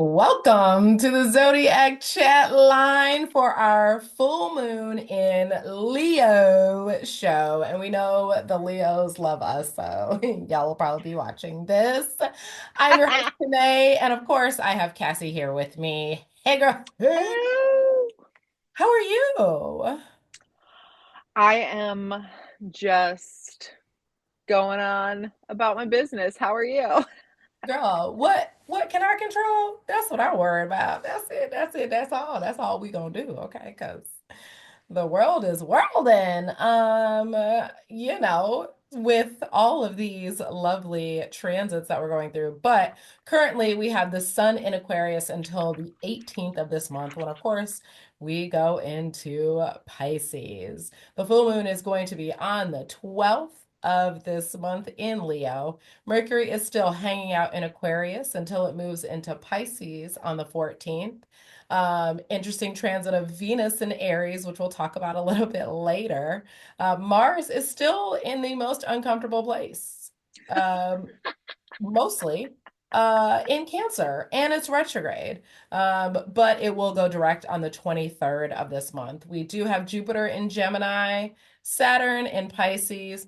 Welcome to the Zodiac chat line for our full moon in Leo show. And we know the Leos love us, so y'all will probably be watching this. I'm your host, Renee, and of course, I have Cassie here with me. Hey, girl. Hey. Hello. How are you? I am just going on about my business. How are you? Girl, what can I control? That's what I worry about. That's it. That's it. That's all. That's all we gonna do, okay? Because the world is whirling. With all of these lovely transits that we're going through. But currently we have the sun in Aquarius until the 18th of this month, when of course we go into Pisces. The full moon is going to be on the 12th of this month in Leo. Mercury is still hanging out in Aquarius until it moves into Pisces on the 14th. Interesting transit of Venus in Aries, which we'll talk about a little bit later. Mars is still in the most uncomfortable place, um, mostly in Cancer, and it's retrograde. But it will go direct on the 23rd of this month. We do have Jupiter in Gemini, Saturn in Pisces.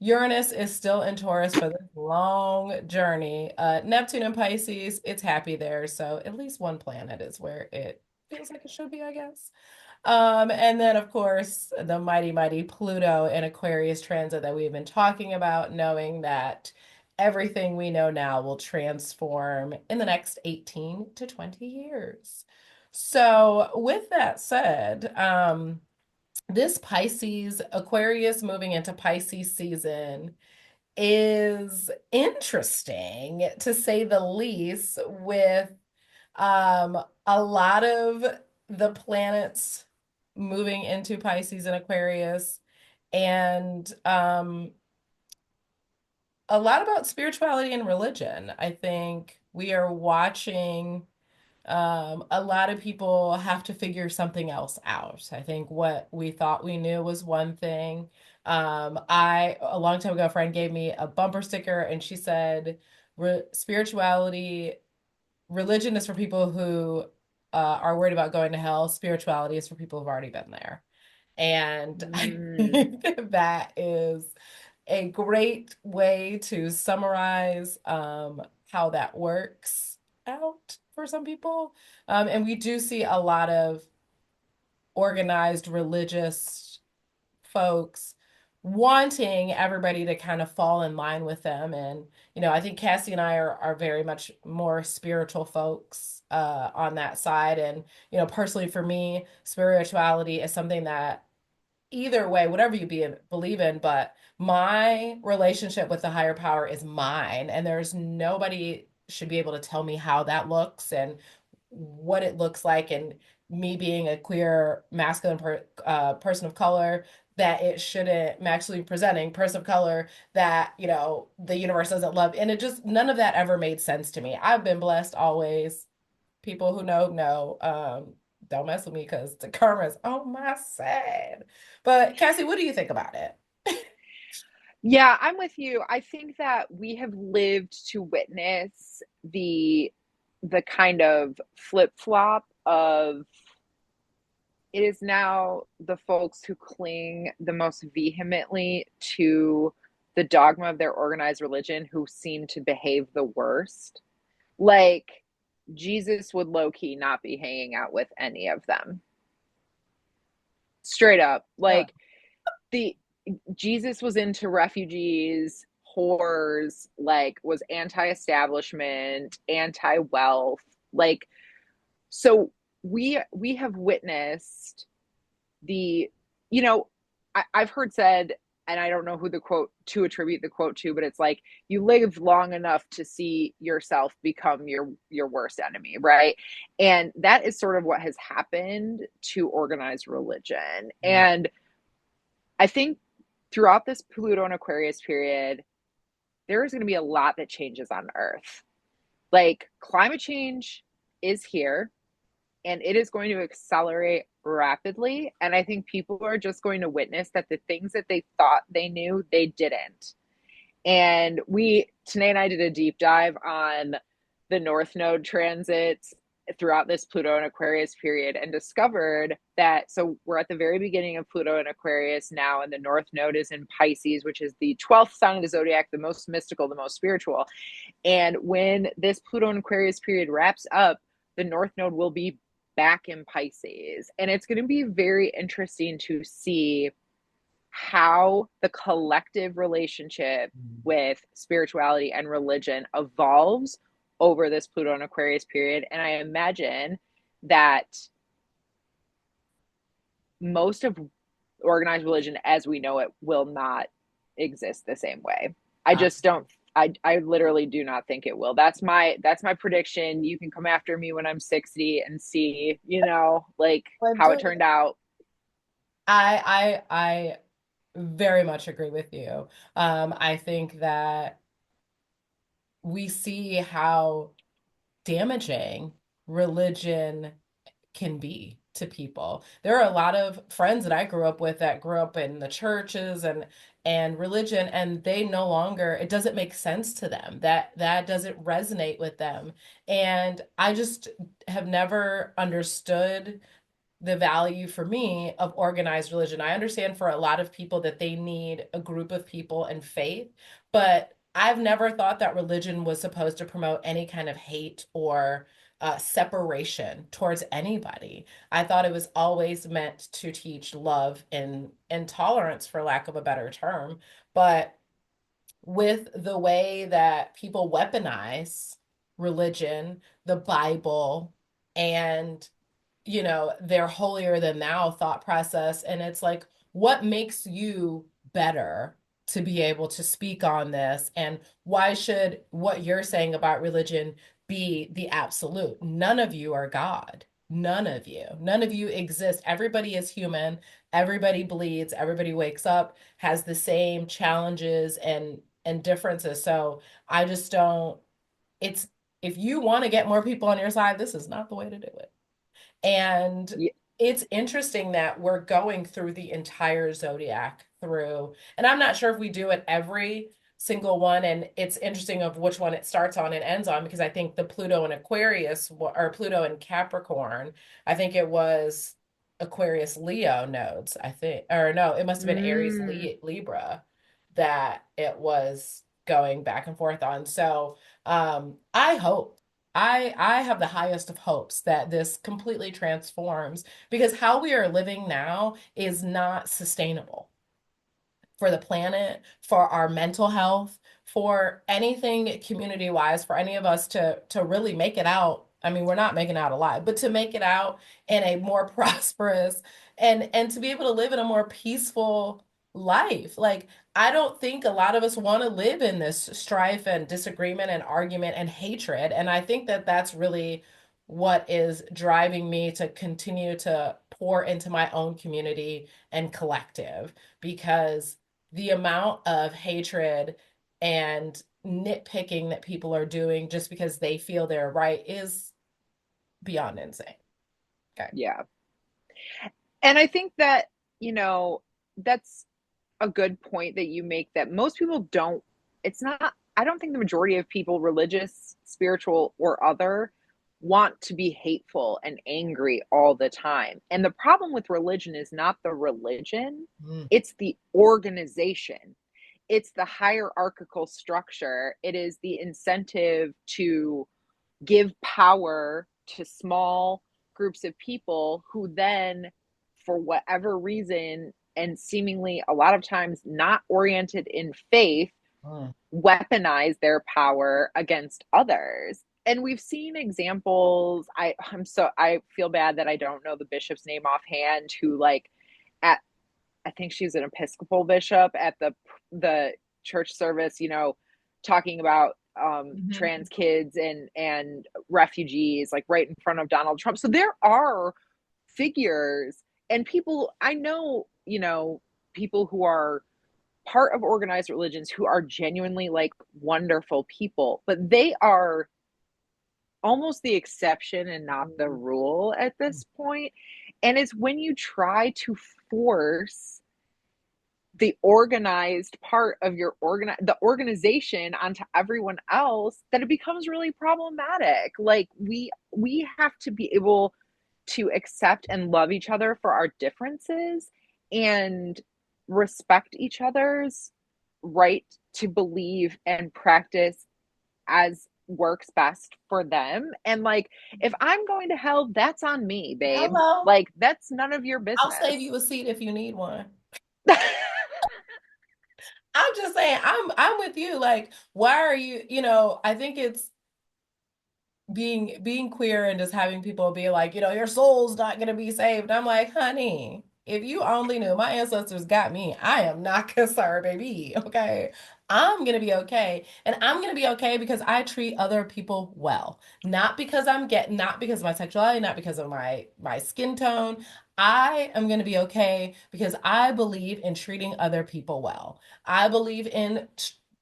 Uranus is still in Taurus for this long journey. Neptune in Pisces, it's happy there. So at least one planet is where it feels like it should be, I guess. And then, of course, the mighty, mighty Pluto in Aquarius transit that we've been talking about, knowing that everything we know now will transform in the next 18 to 20 years. So, with that said, this Pisces, Aquarius moving into Pisces season is interesting to say the least, with a lot of the planets moving into Pisces and Aquarius, and a lot about spirituality and religion. I think we are watching a lot of people have to figure something else out. I think what we thought we knew was one thing. A long time ago, a friend gave me a bumper sticker and she said, spirituality, religion is for people who are worried about going to hell. Spirituality is for people who've already been there. And I Mm. think that is a great way to summarize how that works out for some people. And we do see a lot of organized religious folks wanting everybody to kind of fall in line with them. And, I think Cassie and I are very much more spiritual folks on that side. And, personally for me, spirituality is something that either way, whatever believe in, but my relationship with the higher power is mine, and there's nobody should be able to tell me how that looks and what it looks like. And me being a queer masculine person of color, that it shouldn't actually presenting person of color, that the universe doesn't love, and it just none of that ever made sense to me. I've been blessed always. People who know, don't mess with me because the karma's on my side. But Cassie, what do you think about it? Yeah, I'm with you. I think that we have lived to witness the kind of flip-flop of it is now the folks who cling the most vehemently to the dogma of their organized religion who seem to behave the worst. Like Jesus would low key not be hanging out with any of them. Straight up. Uh, Like the Jesus was into refugees, whores, like was anti-establishment, anti-wealth. Like so we have witnessed the I've heard said, and I don't know who the quote to attribute the quote to, but it's like you live long enough to see yourself become your worst enemy, right? And that is sort of what has happened to organized religion. And I think throughout this Pluto and Aquarius period, there is going to be a lot that changes on Earth. Like climate change is here and it is going to accelerate rapidly. And I think people are just going to witness that the things that they thought they knew, they didn't. And Tanae and I did a deep dive on the North Node transits throughout this Pluto and Aquarius period and discovered that, so we're at the very beginning of Pluto and Aquarius now, and the North Node is in Pisces, which is the 12th sign of the zodiac, the most mystical, the most spiritual. And when this Pluto and Aquarius period wraps up, the North Node will be back in Pisces. And it's going to be very interesting to see how the collective relationship with spirituality and religion evolves over this Pluto and Aquarius period. And I imagine that most of organized religion as we know it will not exist the same way. I Uh, just don't. I literally do not think it will. That's my prediction. You can come after me when I'm 60 and see, like but how it turned out. I very much agree with you. I think that we see how damaging religion can be to people. There are a lot of friends that I grew up with that grew up in the churches and religion, and they no longer, it doesn't make sense to them. That doesn't resonate with them. And I just have never understood the value for me of organized religion. I understand for a lot of people that they need a group of people and faith, but I've never thought that religion was supposed to promote any kind of hate or separation towards anybody. I thought it was always meant to teach love and tolerance, for lack of a better term. But with the way that people weaponize religion, the Bible, and their holier than thou thought process. And it's like, what makes you better to be able to speak on this? And why should what you're saying about religion be the absolute? None of you are God. None of you. None of you exist. Everybody is human. Everybody bleeds. Everybody wakes up, has the same challenges and differences. So I just don't, it's if you want to get more people on your side, this is not the way to do it. And Yeah, it's interesting that we're going through the entire zodiac through, and I'm not sure if we do it every single one. And it's interesting of which one it starts on and ends on, because I think the Pluto and Aquarius or Pluto and Capricorn, I think it was Aquarius Leo nodes, I think, or no, it must have been Aries mm, Libra that it was going back and forth on. So I hope I have the highest of hopes that this completely transforms, because how we are living now is not sustainable for the planet, for our mental health, for anything community wise, for any of us to really make it out. I mean, we're not making out alive, but to make it out in a more prosperous and to be able to live in a more peaceful life. Like, I don't think a lot of us want to live in this strife and disagreement and argument and hatred. And I think that that's really what is driving me to continue to pour into my own community and collective, because the amount of hatred and nitpicking that people are doing just because they feel they're right is beyond insane. Okay. yeah. And I think that, you know, that's a good point that you make, that most people don't, it's not, I don't think the majority of people, religious, spiritual, or other, want to be hateful and angry all the time. And the problem with religion is not the religion, Mm. it's the organization. It's the hierarchical structure. It is the incentive to give power to small groups of people who then, for whatever reason, and seemingly a lot of times not oriented in faith, Mm. weaponize their power against others. And we've seen examples. I feel bad that I don't know the bishop's name offhand, who, like, at, I think she's an Episcopal bishop, at the church service, talking about Mhm. trans kids and refugees, like right in front of Donald Trump. So there are figures and people I know, people who are part of organized religions who are genuinely like wonderful people, but they are almost the exception and not the rule at this point. And it's when you try to force the organized part of the organization onto everyone else, that it becomes really problematic. Like we have to be able to accept and love each other for our differences and respect each other's right to believe and practice as works best for them. And like, if I'm going to hell, that's on me, babe. Hello. Like, that's none of your I'll business. save you a seat if you need one. I'm just saying, I'm with you. Like, why are you, I think it's being queer and just having people be like, your soul's not gonna be saved. I'm like, honey, if you only knew my ancestors got me, I am not concerned, baby. Okay. I'm gonna be okay. And I'm gonna be okay because I treat other people well. Not because of my sexuality, not because of my skin tone. I am gonna be okay because I believe in treating other people well. I believe in,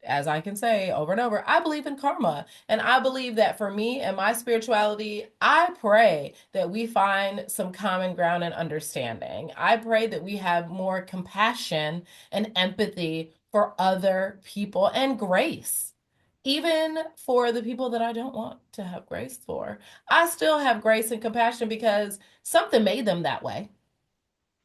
as I can say over and over, I believe in karma. And I believe that for me and my spirituality, I pray that we find some common ground and understanding. I pray that we have more compassion and empathy for other people and grace. Even for the people that I don't want to have grace for, I still have grace and compassion because something made them that way.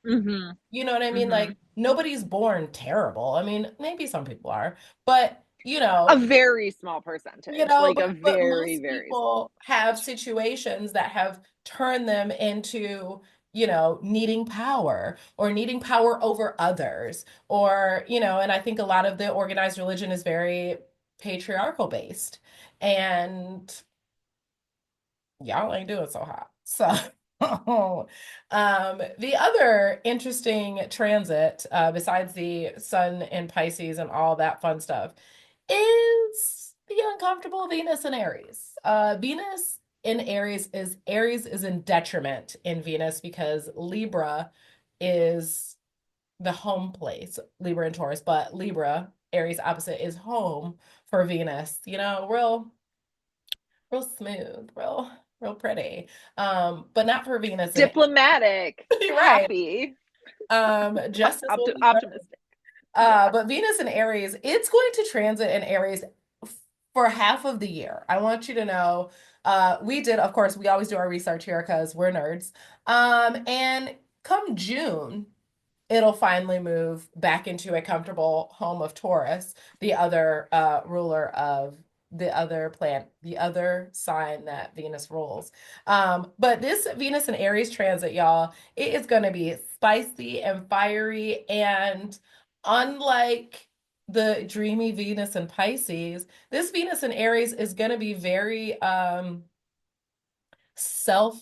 Mm-hmm. You know what I mean? Mm-hmm. Like, nobody's born terrible. I mean, maybe some people are, but A very small percentage, like a but very, most very small. people have situations that have turned them into, needing power or needing power over others, or, and I think a lot of the organized religion is very patriarchal based, and y'all ain't doing so hot. So, the other interesting transit, besides the sun in Pisces and all that fun stuff, is the uncomfortable Venus in Aries. Venus in Aries is in detriment in Venus because Libra is the home place, Libra and Taurus, but Libra, Aries opposite, is home for Venus. Real smooth, real pretty. But not for Venus and Diplomatic, right. happy, Justice will be served. optimistic. Yeah. But Venus in Aries, it's going to transit in Aries for half of the year. I want you to know, of course, we always do our research here because we're nerds. And come June, it'll finally move back into a comfortable home of Taurus, the other ruler of the other planet, the other sign that Venus rules. But this Venus and Aries transit, y'all, it is going to be spicy and fiery. And unlike the dreamy Venus and Pisces, this Venus and Aries is going to be very self-serving.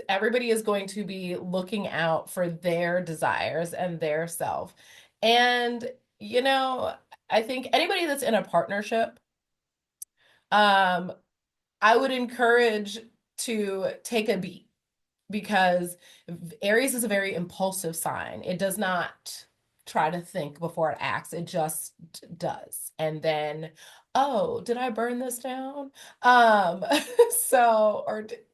Everybody is going to be looking out for their desires and their self. And, you know, I think anybody that's in a partnership, um, I would encourage to take a beat because Aries is a very impulsive sign. It does not try to think before it acts. It just does. And then, oh, did I burn this down? Um,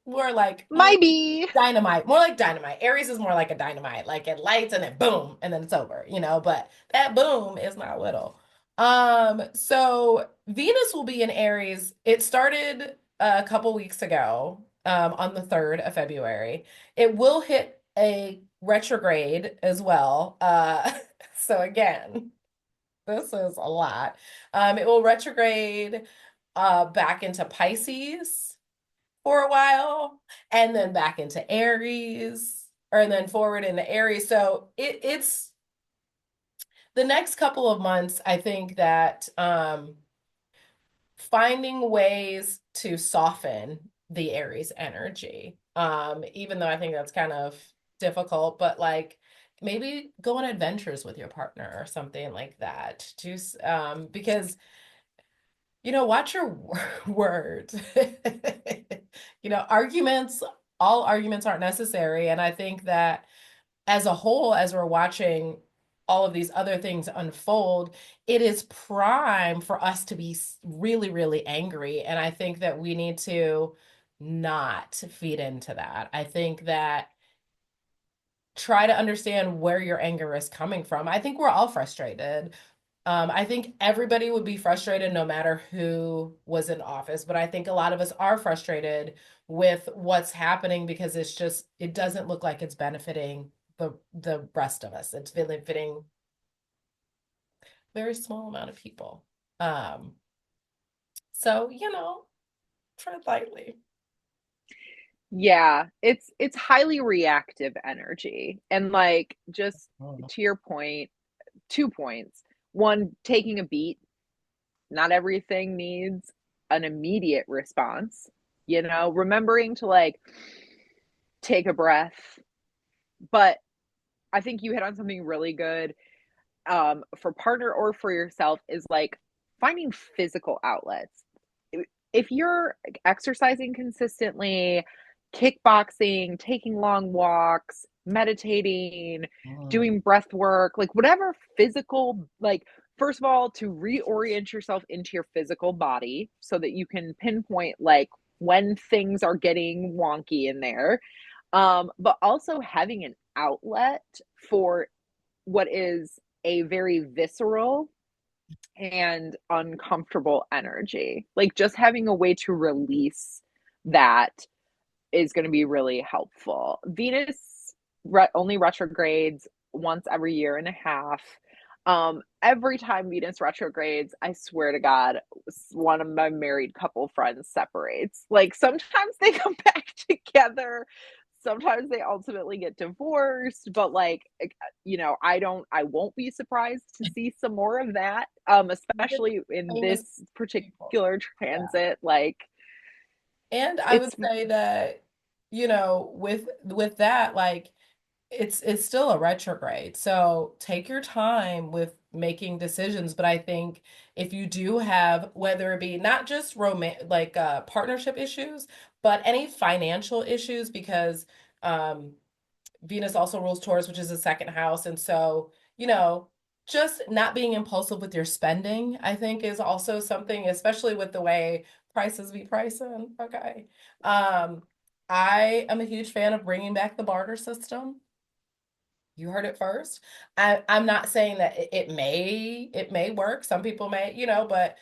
more like, oh, Maybe. dynamite, more like dynamite. Aries is more like a dynamite, like it lights and then boom, and then it's over, but that boom is not little. So Venus will be in Aries. It started a couple weeks ago, on the 3rd of February. It will hit a retrograde as well. So again, this is a lot. It will retrograde back into Pisces for a while, and then back into Aries, and then forward into Aries. So it's the next couple of months, I think that finding ways to soften the Aries energy. Even though I think that's kind of difficult, but like maybe go on adventures with your partner or something like that. Just because watch your words. Arguments, all arguments aren't necessary. And I think that as a whole, as we're watching all of these other things unfold, it is prime for us to be really, really angry. And I think that we need to not feed into that. I think that try to understand where your anger is coming from. I think we're all frustrated. I think everybody would be frustrated no matter who was in office, but I think a lot of us are frustrated with what's happening because it's just it doesn't look like it's benefiting the rest of us. It's benefiting a very small amount of people. Um, so tread lightly. Yeah, it's highly reactive energy. And like just Mm. to your point, 2 points. One, taking a beat. Not everything needs an immediate response. Remembering to like take a breath. But I think you hit on something really good, for partner or for yourself, is like finding physical outlets. If you're exercising consistently, kickboxing, taking long walks, meditating, Mm. doing breath work, like whatever physical, like, first of all, to reorient yourself into your physical body so that you can pinpoint like when things are getting wonky in there. But also having an outlet for what is a very visceral and uncomfortable energy. Like just having a way to release that is going to be really helpful. Venus only retrogrades once every year and a half. Every time Venus retrogrades, I swear to God, one of my married couple friends separates. Like sometimes they come back together, sometimes they ultimately get divorced, but like, I won't be surprised to see some more of that, With especially in famous this people. particular Yeah. transit. Like, And I would it's say that, with that, like it's still a retrograde. So take your time with making decisions. But I think if you do have, whether it be not just partnership issues, but any financial issues, because um Venus also rules Taurus, which is the second house. And so, just not being impulsive with your spending, I think is also something, especially with the way prices be pricing. Okay. Um, I am a huge fan of bringing back the barter system. You heard it first. I'm not saying that it may work. Some people may, but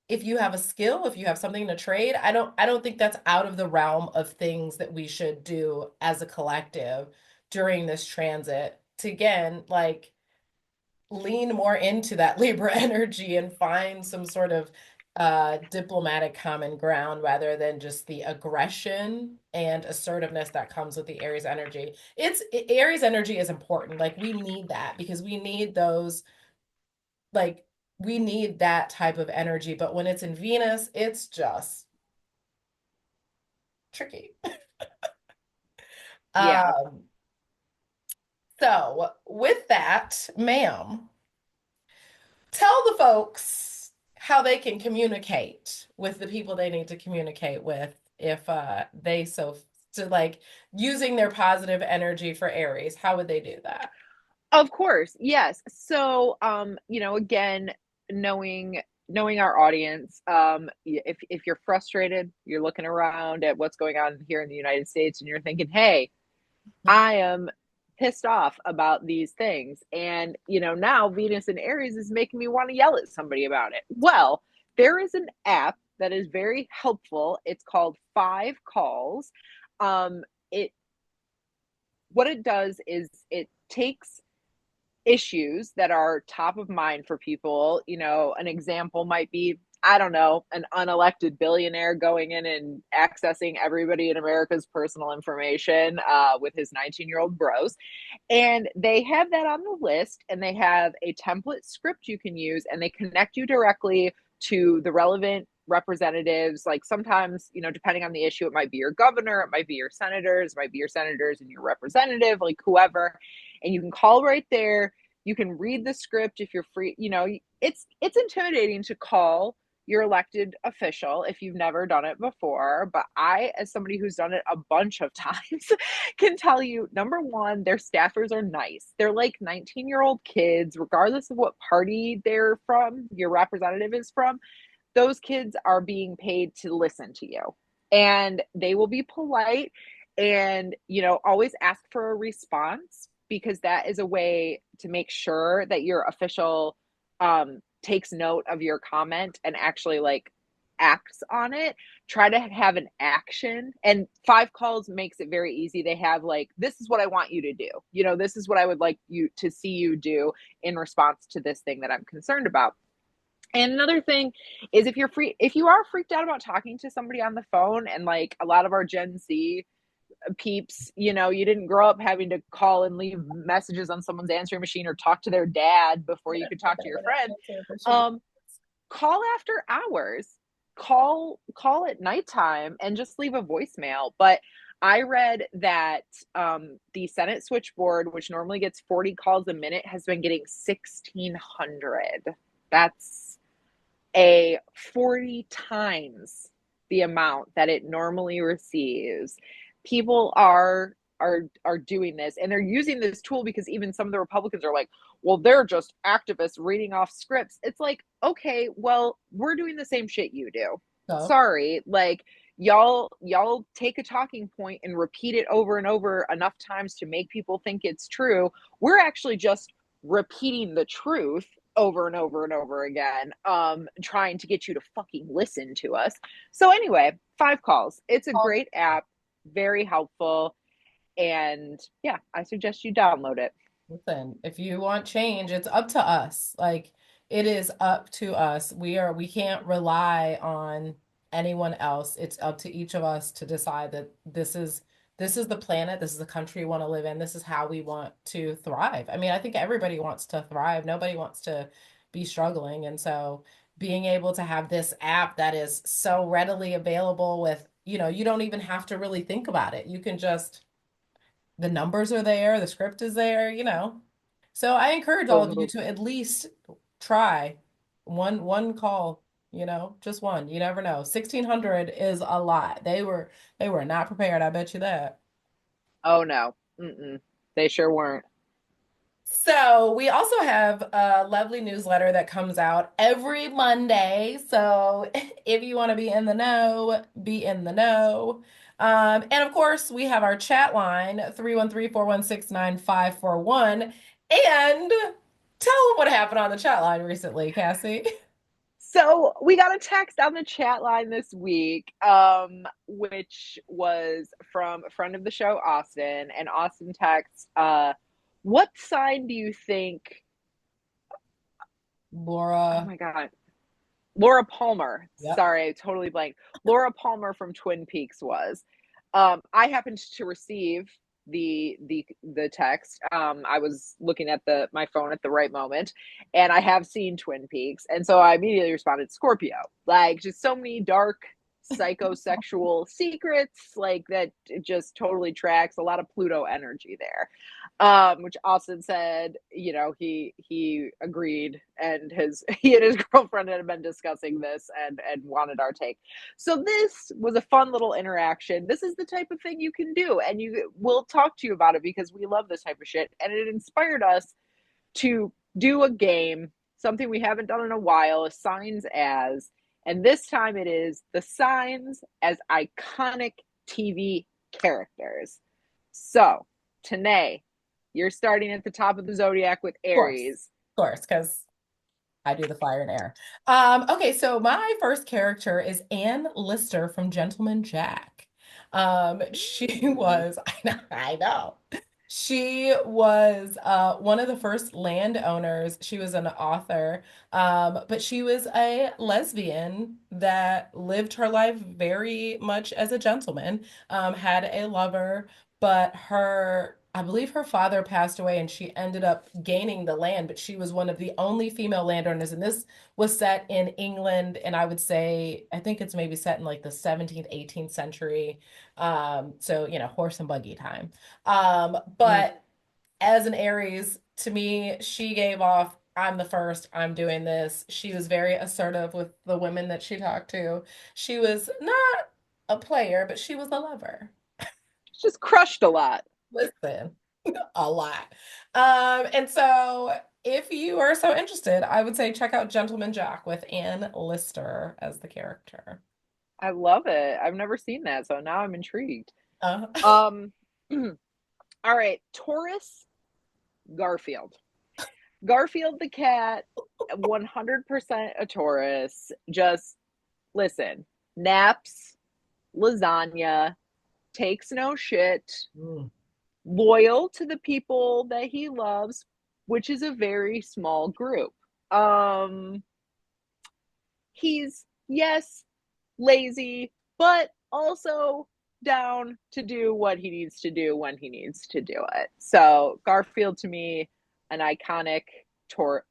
if you have a skill, if you have something to trade, I don't think that's out of the realm of things that we should do as a collective during this transit to again like lean more into that Libra energy and find some sort of diplomatic common ground rather than just the aggression and assertiveness that comes with the Aries energy. Aries energy is important. Like we need that because like we need that type of energy. But when it's in Venus, it's just tricky. yeah. Um, so with that, ma'am, tell the folks how they can communicate with the people they need to communicate with if they so to like using their positive energy for Aries. How would they do that? Of course, yes. So, again, knowing our audience, if you're frustrated, you're looking around at what's going on here in the United States, and you're thinking, "Hey, I am pissed off about these things," and now Venus in Aries is making me want to yell at somebody about it. Well, there is an app that is very helpful. It's called Five Calls. It What it does is it takes issues that are top of mind for people. An example might be, I don't know, an unelected billionaire going in and accessing everybody in America's personal information, with his 19-year-old bros. And they have that on the list, and they have a template script you can use, and they connect you directly to the relevant representatives. Like sometimes, depending on the issue, it might be your governor, it might be your senators, it might be your senators and your representative, like whoever. And you can call right there. You can read the script if you're free. It's intimidating to call your elected official if you've never done it before. But I, as somebody who's done it a bunch of times, can tell you, number one, their staffers are nice. They're like 19-year-old kids, regardless of what party they're from, your representative is from. Those kids are being paid to listen to you, and they will be polite. And, always ask for a response because that is a way to make sure that your official takes note of your comment and actually like acts on it. Try to have an action, and 5 calls makes it very easy. They have like, this is what I want you to do. This is what I would like you to see you do in response to this thing that I'm concerned about. And another thing is, if you are freaked out about talking to somebody on the phone, and like a lot of our Gen Z peeps, you didn't grow up having to call and leave messages on someone's answering machine or talk to their dad before you could talk to your friend. Um, Call after hours. Call at nighttime and just leave a voicemail. But I read that the Senate switchboard, which normally gets 40 calls a minute, has been getting 1,600. That's a 40 times the amount that it normally receives. People are doing this, and they're using this tool because even some of the Republicans are like, well, they're just activists reading off scripts. It's like, okay, well, we're doing the same shit you do. So, Sorry, like y'all take a talking point and repeat it over and over enough times to make people think it's true. We're actually just repeating the truth over and over and over again, trying to get you to fucking listen to us. So anyway, 5 calls. It's a great app, very helpful, and yeah, I suggest you download it. listen, if you want change, it's up to us. Like it is up to us. We can't rely on anyone else. It's up to each of us to decide that this is the planet, this is the country we want to live in, this is how we want to thrive. I mean, I think everybody wants to thrive. Nobody wants to be struggling. And so being able to have this app that is so readily available with, you don't even have to really think about it. You can just the numbers are there, the script is there. So I encourage all Boom, of you boom. to at least try one call, just one. You never know. 1,600 is a lot. They were not prepared, I bet you that. Oh no. Mm-mm. They sure weren't. So we also have a lovely newsletter that comes out every Monday. So if you want to be in the know, be in the know. And of course, we have our chat line, 313-416-9541. And tell them what happened on the chat line recently, Cassie. So we got a text on the chat line this week, which was from a friend of the show, Austin. And Austin texts, what sign do you think? Oh Laura. my God. Laura Palmer. Yep. Sorry, I totally blanked. Laura Palmer from Twin Peaks was. I happened to receive the text. I was looking at my phone at the right moment, and I have seen Twin Peaks, and so I immediately responded Scorpio. Like just so many dark psychosexual secrets, like that it just totally tracks a lot of Pluto energy there. Which Austin said, he agreed, and he and his girlfriend had been discussing this and wanted our take. So this was a fun little interaction. This is the type of thing you can do, and we'll talk to you about it because we love this type of shit, and it inspired us to do a game, something we haven't done in a while, signs as, and this time it is the signs as iconic TV characters. So, Tanae, you're starting at the top of the zodiac with Of course. Aries. Of course, because I do the fire and air. Okay, so my first character is Anne Lister from Gentleman Jack. She Mm. was, I know. She was one of the first landowners. She was an author, but she was a lesbian that lived her life very much as a gentleman, had a lover, but I believe her father passed away and she ended up gaining the land, but she was one of the only female landowners. And this was set in England, and I would say, I think it's maybe set in like the 17th, 18th century. So, horse and buggy time. Mm. But as an Aries, to me, she gave off, I'm the first, I'm doing this. She was very assertive with the women that she talked to. She was not a player, but she was a lover. Just crushed a lot. Listen, a lot. And so if you are so interested, I would say check out Gentleman Jack with Anne Lister as the character. I love it. I've never seen that, so now I'm intrigued. Uh, Um, all right, Taurus, Garfield. Garfield the cat, 100% a Taurus. Just listen, naps, lasagna, takes no shit, mm, loyal to the people that he loves, which is a very small group. Um, he's, yes, lazy, but also down to do what he needs to do when he needs to do it. So Garfield to me, an iconic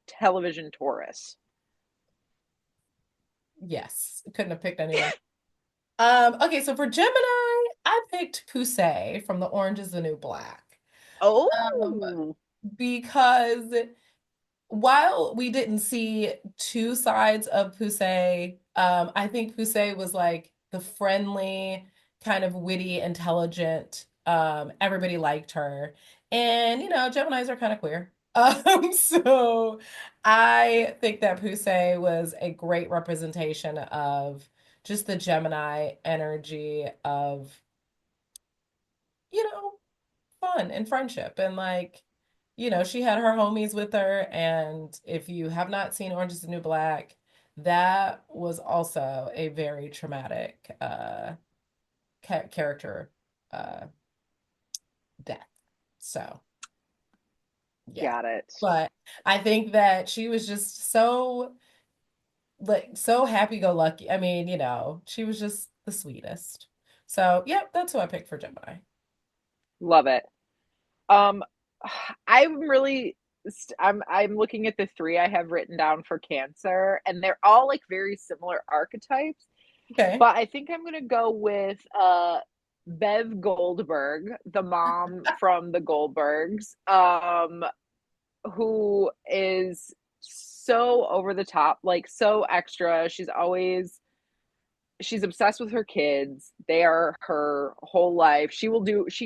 television Taurus. yes, couldn't have picked anyone. Okay, so for Gemini, I picked Pusey from The Orange is the New Black. Um, Oh, because while we didn't see two sides of Pusey, I think Pusey was like the friendly, kind of witty, intelligent. Everybody liked her. And, Geminis are kind of queer. So I think that Pusey was a great representation of just the Gemini energy of, you know, fun and friendship. And like, she had her homies with her. And if you have not seen Orange is the New Black, that was also a very traumatic character uh death. So yeah. got it. But I think that she was just so like so happy-go-lucky. I mean, she was just the sweetest. So, yep, that's who I picked for Gemini. Love it. Um, I'm really I'm looking at the three I have written down for Cancer, and they're all like very similar archetypes. Okay. But I think I'm gonna go with Bev Goldberg, the mom from the Goldbergs, who is so over the top, like so extra. She's obsessed with her kids. They are her whole life. She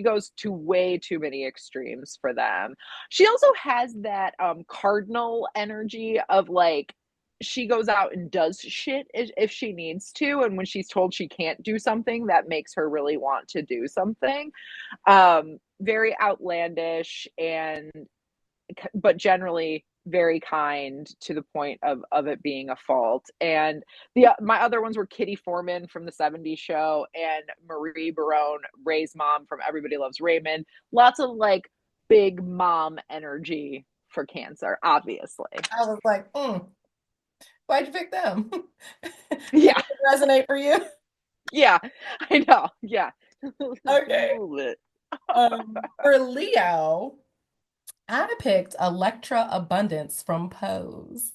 goes to way too many extremes for them. She also has that cardinal energy of like she goes out and does shit if she needs to, and when she's told she can't do something, that makes her really want to do something. Very outlandish, and but generally very kind to the point of it being a fault. And the my other ones were Kitty Foreman from the '70s show and Marie Barone, Ray's mom from Everybody Loves Raymond. Lots of like big mom energy for Cancer, obviously. I was like, why'd you pick them? Yeah, Anything resonate for you? yeah, I know. Yeah, a Okay. little bit. For Leo, I picked Electra Abundance from Pose.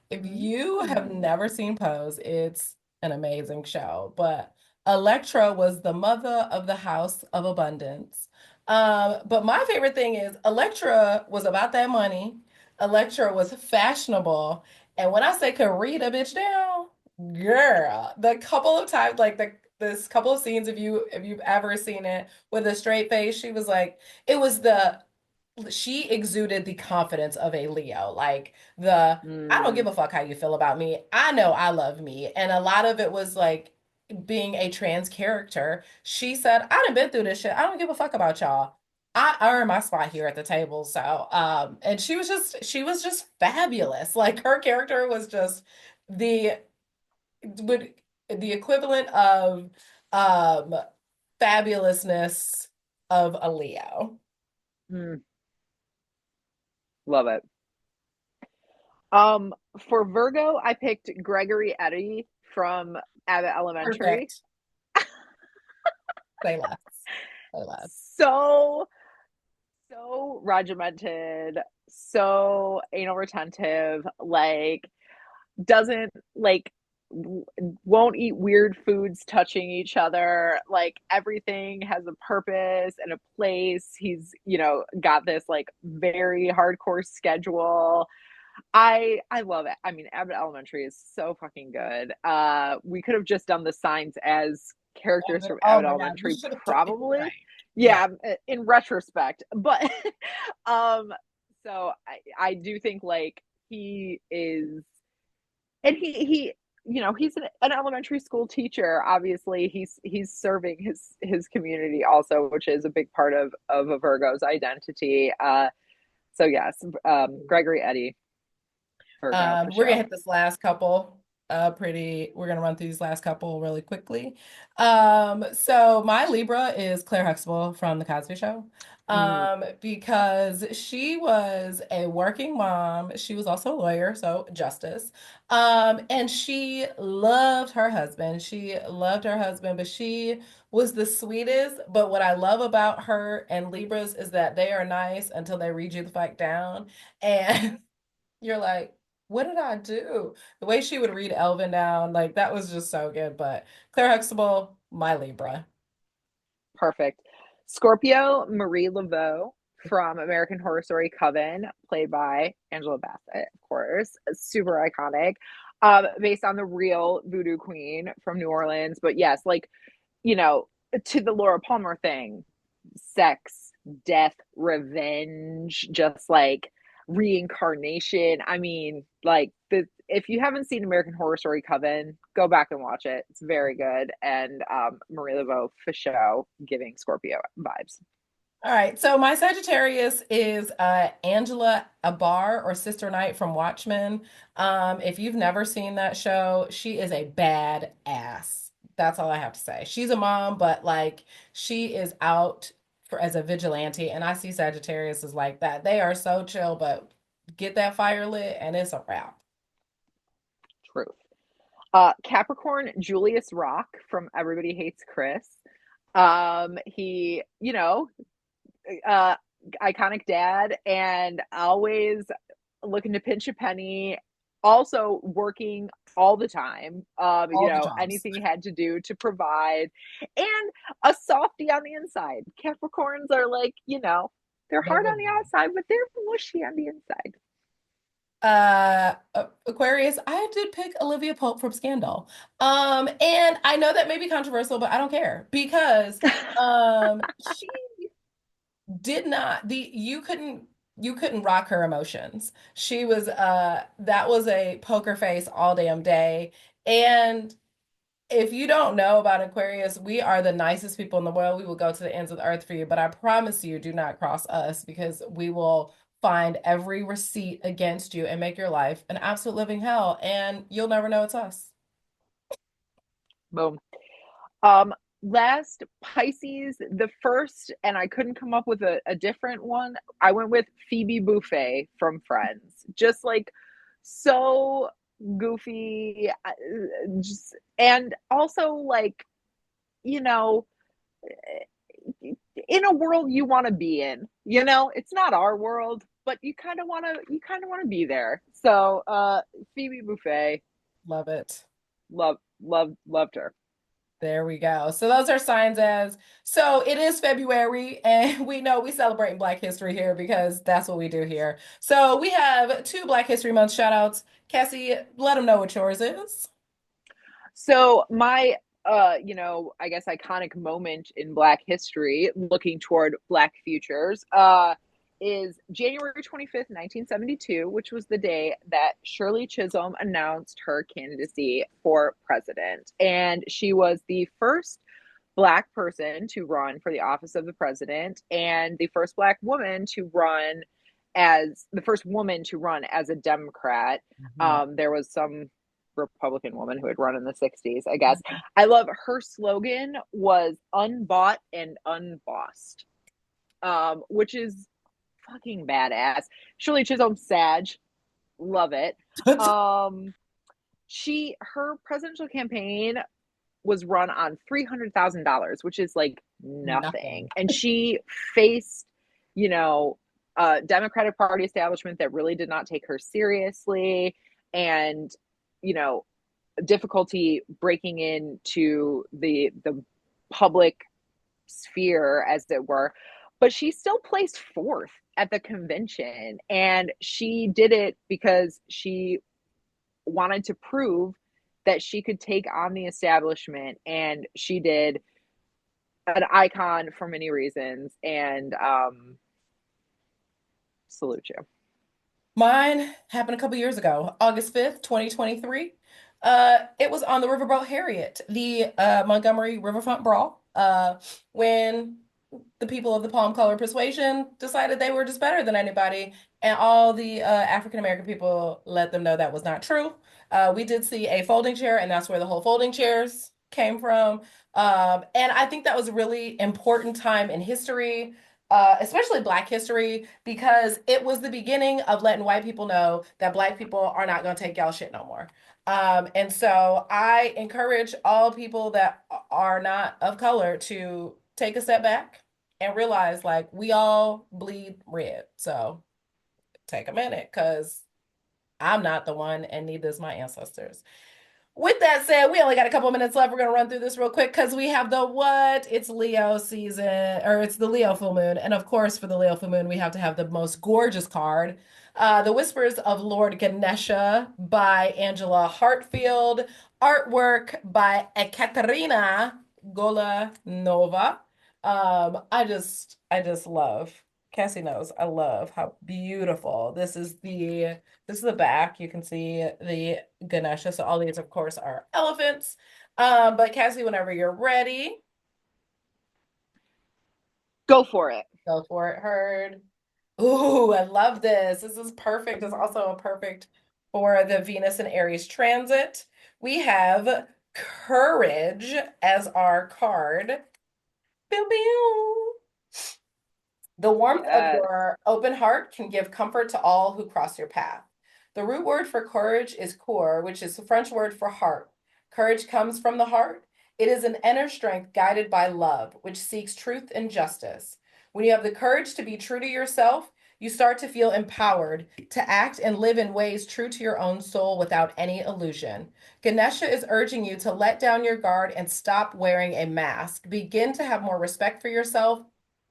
If you have Mm. never seen Pose, it's an amazing show. But Electra was the mother of the House of Abundance. But my favorite thing is Electra was about that money. Electra was fashionable. And when I say could read a bitch down, girl, the couple of times, like this couple of scenes, if you've ever seen it with a straight face, she was like, it was the she exuded the confidence of a Leo. Like I don't give Mm. a fuck how you feel about me. I know I love me. And a lot of it was like being a trans character. She said, I done been through this shit. I don't give a fuck about y'all. I earned my spot here at the table. So, and she was just fabulous. Like her character was just the would the equivalent of um fabulousness of a Leo. Mm. Love it. Um, for Virgo, I picked Gregory Eddy from Abbott Elementary. Perfect. Say less. Say less. So, so regimented, so anal retentive, like doesn't like won't eat weird foods touching each other. Like everything has a purpose and a place. He's, got this like very hardcore schedule. I love it. I mean, Abbott Elementary is so fucking good. We could have just done the signs as characters from Oh Abbott my God, we Elementary, should have done it probably. right. Yeah. Yeah, in retrospect. But um so I do think like he is, and he he's an elementary school teacher. Obviously, he's serving his community also, which is a big part of a Virgo's identity. So yes, Gregory Eddy, Virgo for We're gonna show. hit this last couple we're gonna run through these last couple really quickly. So my Libra is Claire Huxtable from The Cosby Show. Mm, Because she was a working mom. She was also a lawyer, so justice. And she loved her husband. She loved her husband, but she was the sweetest. But what I love about her and Libras is that they are nice until they read you the fuck down. And you're like, what did I do? The way she would read Elvin down, like that was just so good. But Claire Huxtable, my Libra. perfect. Scorpio, Marie Laveau from American Horror Story Coven, played by Angela Bassett, of course, super iconic. Based on the real voodoo queen from New Orleans. But yes, like, you know, to the Laura Palmer thing, sex, death, revenge, just like reincarnation. I mean, like the if you haven't seen American Horror Story Coven, go back and watch it. It's very good. And Marie Laveau for show, giving Scorpio vibes. All right, so my Sagittarius is Angela Abar or Sister Night from Watchmen. If you've never seen that show, she is a bad ass. That's all I have to say. She's a mom, but like she is out for as a vigilante, and I see Sagittarius as like that. They are so chill, but get that fire lit, and it's a wrap. Truth. Capricorn, Julius Rock from Everybody Hates Chris. He, uh, iconic dad and always looking to pinch a penny, also working all the time, All the jobs. anything he had to do to provide, and a softie on the inside. Capricorns are like, they're They hard on really the are. outside, but they're mushy on the inside. Aquarius, I did pick Olivia Pope from Scandal. And I know that may be controversial, but I don't care because she did not the you couldn't rock her emotions. She was that was a poker face all damn day. And if you don't know about Aquarius, we are the nicest people in the world. We will go to the ends of the earth for you, but I promise you, do not cross us because we will find every receipt against you and make your life an absolute living hell, and you'll never know it's us. Boom. Um, Last, Pisces, the first, and I couldn't come up with a different one. I went with Phoebe Buffay from Friends. Just like so goofy, just, and also like, you know, in a world you want to be in. It's not our world, but you kind of want to be there. So, Phoebe Buffay, Love it. loved her. There we go. So those are signs as so it is February, and we know we celebrating Black History here because that's what we do here. So we have two Black History Month shout outs. Cassie, let them know what yours is. So my I guess iconic moment in Black history, looking toward Black futures, is January 25th, 1972, which was the day that Shirley Chisholm announced her candidacy for president. And she was the first Black person to run for the office of the president and the first Black woman to run as the first woman to run as a Democrat. Mhm. There was some Republican woman who had run in the 60s, I guess. I love her slogan was unbought and unbossed, which is fucking badass. Shirley Chisholm Sag, love it. Um, her presidential campaign was run on $300,000, which is like nothing. Nothing. And she faced, you know, a Democratic Party establishment that really did not take her seriously, and you know, difficulty breaking into the public sphere, as it were. But she still placed fourth at the convention, and she did it because she wanted to prove that she could take on the establishment, and she did. An icon for many reasons, and salute you. Mine happened a couple years ago, August 5th, 2023. It was on the Riverboat Harriet, the Montgomery Riverfront Brawl, when the people of the palm color persuasion decided they were just better than anybody, and all the African American people let them know that was not true. We did see a folding chair, and that's where the whole folding chairs came from. And I think that was a really important time in history, especially Black history, because it was the beginning of letting white people know that Black people are not going to take y'all shit no more. And so I encourage all people that are not of color to take a step back and realize like we all bleed red. So take a minute because I'm not the one and neither is my ancestors. With that said, we only got a couple minutes left. We're going to run through this real quick because we have the what? It's Leo season, or it's the Leo full moon. And of course, for the Leo full moon, we have to have the most gorgeous card. The Whispers of Lord Ganesha by Angela Hartfield. Artwork by Ekaterina Golanova. I just love, Cassie knows, I love how beautiful this is the back. You can see the Ganesha. So all these, of course, are elephants. But Cassie, whenever you're ready, Go for it. go for it, herd. Ooh, I love this. This is perfect. It's also perfect for the Venus and Aries transit. We have courage as our card. Pew, pew. The warmth of Yes. your open heart can give comfort to all who cross your path. The root word for courage is cœur, which is the French word for heart. Courage comes from the heart. It is an inner strength guided by love, which seeks truth and justice. When you have the courage to be true to yourself, you start to feel empowered to act and live in ways true to your own soul without any illusion. Ganesha is urging you to let down your guard and stop wearing a mask. Begin to have more respect for yourself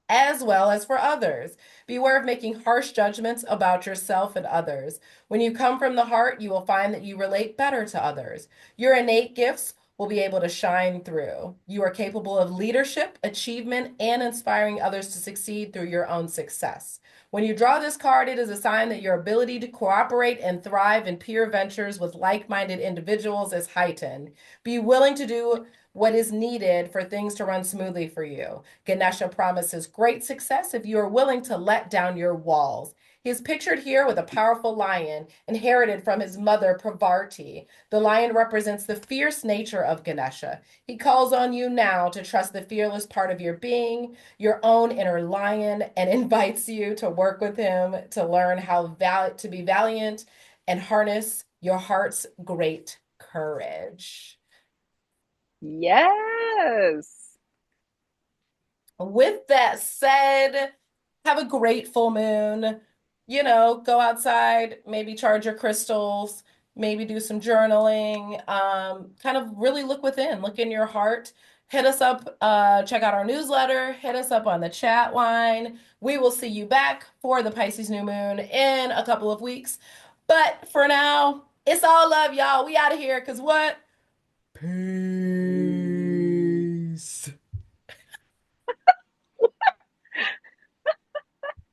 as well as for others. Beware of making harsh judgments about yourself and others. When you come from the heart, you will find that you relate better to others. Your innate gifts will be able to shine through. You are capable of leadership, achievement, and inspiring others to succeed through your own success. When you draw this card, it is a sign that your ability to cooperate and thrive in peer ventures with like minded individuals is heightened. Be willing to do what is needed for things to run smoothly for you. Ganesha promises great success if you are willing to let down your walls. He is pictured here with a powerful lion inherited from his mother, Pravarti. The lion represents the fierce nature of Ganesha. He calls on you now to trust the fearless part of your being, your own inner lion, and invites you to work with him to learn to be valiant and harness your heart's great courage. Yes. With that said, have a great full moon. Go outside, maybe charge your crystals, maybe do some journaling. Kind of really look within, look in your heart. Hit us up, check out our newsletter, hit us up on the chat line. We will see you back for the Pisces new moon in a couple of weeks. But for now, it's all love, y'all. We out of here because what? Peace.